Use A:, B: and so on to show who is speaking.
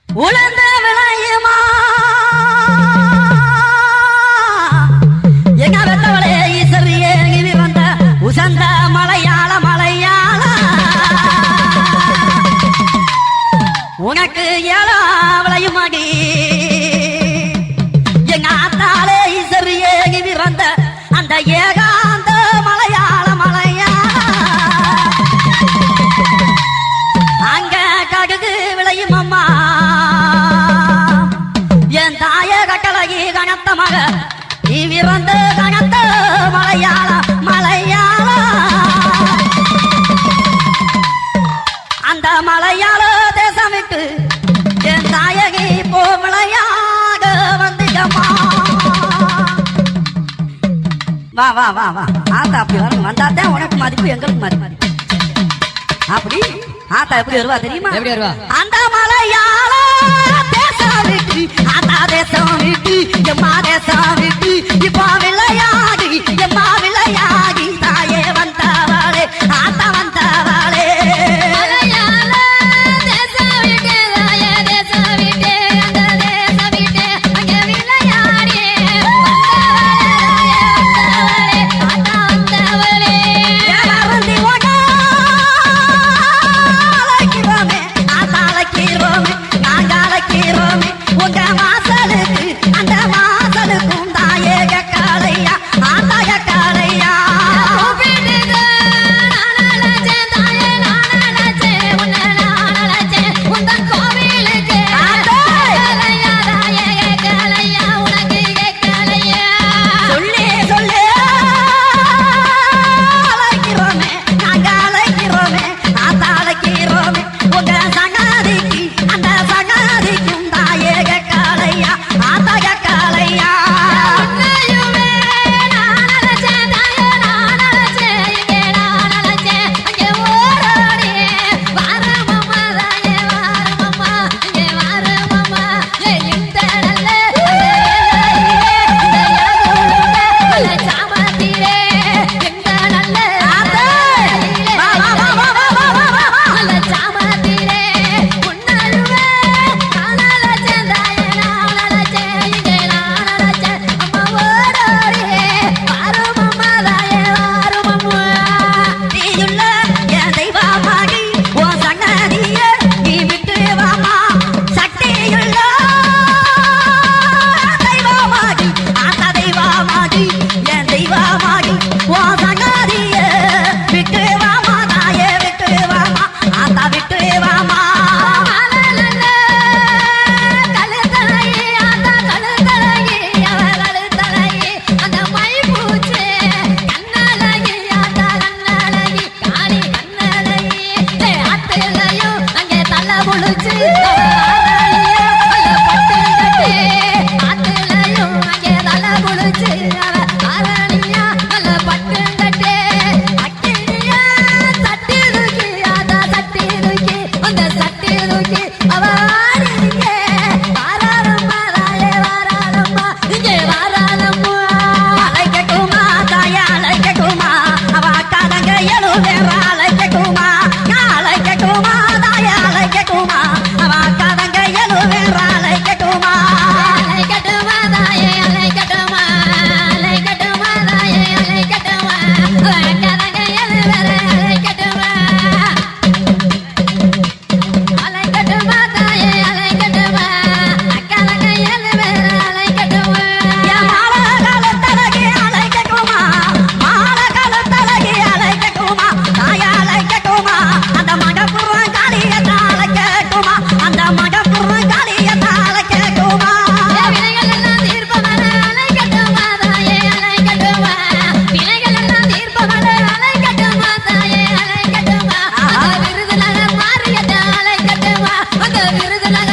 A: உலர்ந்த விளையுமா எங்க வெத்தவளே ஈஸ்வரியே கிவி வந்த உசந்த மலையாள மலையாள உனக்கு ஏழா விளையுமாடி எங்க ஆத்தாளே ஈஸ்வரியே கிவி வந்த அந்த ஏகாந்த மலையாள மலையாள அங்க கடுகு விளையும் அம்மா என் தாய கட்டளகி கணத்த மக நீ விறந்த கணத்த மலையாள மலையாள அந்த மலையாள தேசம் விட்டு என் தாயகி போ விளையாக வந்துட்டம்மா வா வா வா வா ஆத்தா அப்படி வரும் வந்தாத்தான் உனக்கு மதிப்பு எங்களுக்கு மதிப்பு அப்படி ஆத்தா எப்படி வருவா தெரியுமா
B: எப்படி வருவா
A: அந்த மலையாள தேசம் விட்டு ஆத்தா தேசம் விட்டு எம்மா தேசம் விட்டு இப்ப விளையாடி எம்மா விளையாடி தாயே வந்தவாளே ஆத்தா வந்தவாளே
C: மலையாள தேசம் விட்டு தாயே தேசம் விட்டு அந்த தேசம் விட்டு அங்க விளையாடி வந்தவளே ஆத்தா வந்தவளே
A: ஏமாறுந்தி ஓடா அழைக்கிறோமே ஆத்தா அழைக்கிறோமே நாங்க அழைக்கிறோமே உங்க வாசலுக்கு அந்த வாசலுக்கும் தாயே கக்காளையா ஆத்தா கக்காளையா
C: கூப்பிடுது நானழைச்சேன் தாயே நானழைச்சேன் உன்னை நானழைச்சேன் உந்தன் கோவிலுக்கு கேட்கலையா தாயே கேட்கலையா உனக்கு கேட்கலையா
A: சொல்லி சொல்லி அழைக்கிறோமே நாங்க அழைக்கிறோமே ஆத்தா அழைக்கிறோமே உங்க சகாதிக்கு அந்த சகாதிக்கும் தாயே கக்காளையா ஆத்தா கக்காளையா
C: உன்னையுமே நானழைச்சேன் தாயே நானழைச்சேன் இங்கே நானழைச்சேன் அங்கே ஓரோடி வாரமம்மா தாயே வாரமம்மா இங்கே வாரமம்மா இந்த நல்ல இந்த சாமத்திலே இந்த நல்ல நல்ல சாமத்திலே உன்னழுவே நானழைச்சேன் தாயே நானழைச்சேன் இங்கே நானழைச்சேன் அம்மா ஓரோடி வாரமம்மா தாயே வாரமம்மா
A: நீயுள்ள என் தெய்வமாகி உன் சன்னதிய நீ விட்டு வாமா சக்தியுள்ள தெய்வமாகி ஆத்தா தெய்வமாகி என் தெய்வமாகி உன் சன்னதிய விட்டு வாமா தாயே விட்டு வாமா ஆத்தா விட்டு வாமா
C: நல்ல கழுத்தழகி ஆத்தா கழுத்தழகி அவ கழுத்தழகி அந்த மை பூச்சி கண்ணழகி ஆத்தா கண்ணழகி காணி கண்ணழகி ஆத்திலையும் அங்கே தள்ள முழிச்சு ஆத்திலையும் அங்கே தள்ள முழிச்சு அவ ஆரணியா நல்ல பட்டு கட்டே அக்கினியா சட்டி தூக்கி ஆத்தா சட்டி தூக்கி அந்த சட்டி தூக்கி அவ ஆடியே வாராரம்மா தாயே வாராரம்மா இங்கே வாராரம்மா
A: அழைக்கட்டுமா தாயா அழைக்கட்டுமா அவ அக்காதங்க எழுவேற அழைக்கட்டுமா நான் அழைக்கட்டுமா தாயா அழைக்கட்டுமா அவ அக்காதங்க எழுவேற அழைக்கட்டுமா
C: அலைக்கட்டுமா தாயே அலைக்கட்டுமா அலைக்கட்டுமா தாயே அலைக்கட்டுமா அக்கறங்க எழுவர அலைக்கட்டுமா அலைக்கட்டுமா தாயே அலைக்கட்டுமா அக்கறங்க எழுவர அலைக்கட்டுமா
A: என் மாலை காலத்தழகி அழைக்கட்டுமா மாலை காலத்தழகி அழைக்கட்டுமா தாயா அழைக்கட்டுமா அந்த மடப்புறம் காளியத்தை அழைக்கட்டுமா அந்த மடப்புறம் காளியத்தை அழைக்கட்டுமா
C: வினைகள் எல்லாம் தீர்ப்பவர அலைக்கட்டுமா தாயே அலைக்கட்டுமா வினைகள் எல்லாம் தீர்ப்பவர அலைக்கட்டுமா தாயே அலைக்கட்டுமா அந்த விருதுநகர் மாரியத்தை அலைக்கட்டுமா அந்த விருதுநகர்